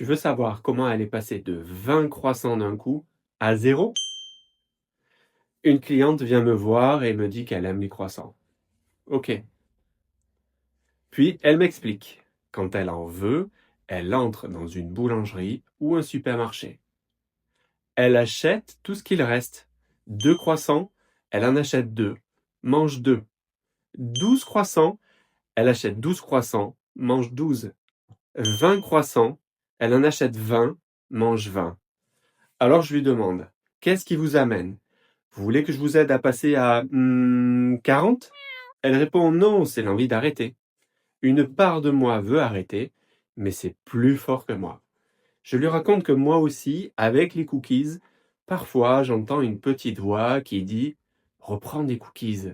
Tu veux savoir comment elle est passée de 20 croissants d'un coup à 0? Une cliente vient me voir et me dit qu'elle aime les croissants. Ok. Puis elle m'explique. Quand elle en veut, elle entre dans une boulangerie ou un supermarché. Elle achète tout ce qu'il reste. 2 croissants, elle en achète 2, mange 2. 12 croissants, elle achète 12 croissants, mange 12. 20 croissants, elle en achète 20, mange 20. Alors je lui demande, qu'est-ce qui vous amène? Vous voulez que je vous aide à passer à 40? Elle répond non, c'est l'envie d'arrêter. Une part de moi veut arrêter, mais c'est plus fort que moi. Je lui raconte que moi aussi, avec les cookies, parfois j'entends une petite voix qui dit « Reprends des cookies »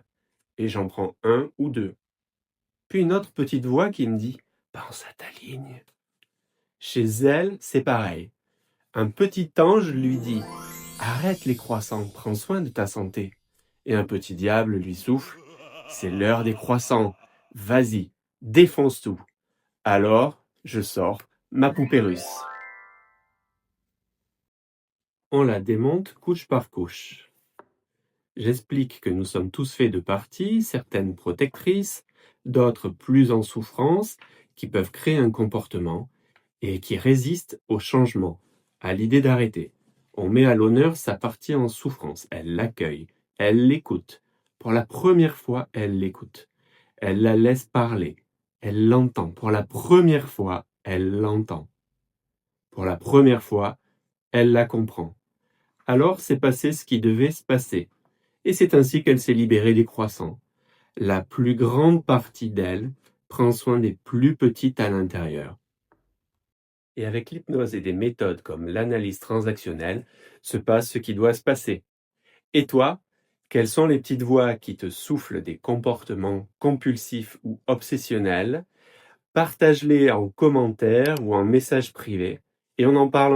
et j'en prends 1 ou 2. Puis une autre petite voix qui me dit « Pense à ta ligne ». Chez elle, c'est pareil. Un petit ange lui dit « Arrête les croissants, prends soin de ta santé ». Et un petit diable lui souffle « C'est l'heure des croissants, vas-y, défonce tout ». Alors, je sors ma poupée russe. On la démonte couche par couche. J'explique que nous sommes tous faits de parties, certaines protectrices, d'autres plus en souffrance, qui peuvent créer un comportement et qui résistent au changement, à l'idée d'arrêter. On met à l'honneur sa partie en souffrance, elle l'accueille, elle l'écoute. Pour la première fois, elle l'écoute. Elle la laisse parler, elle l'entend. Pour la première fois, elle l'entend. Pour la première fois, elle la comprend. Alors s'est passé ce qui devait se passer. Et c'est ainsi qu'elle s'est libérée des croissants. La plus grande partie d'elle prend soin des plus petites à l'intérieur. Et avec l'hypnose et des méthodes comme l'analyse transactionnelle, se passe ce qui doit se passer. Et toi, quelles sont les petites voix qui te soufflent des comportements compulsifs ou obsessionnels? Partage-les en commentaire ou en message privé et on en parle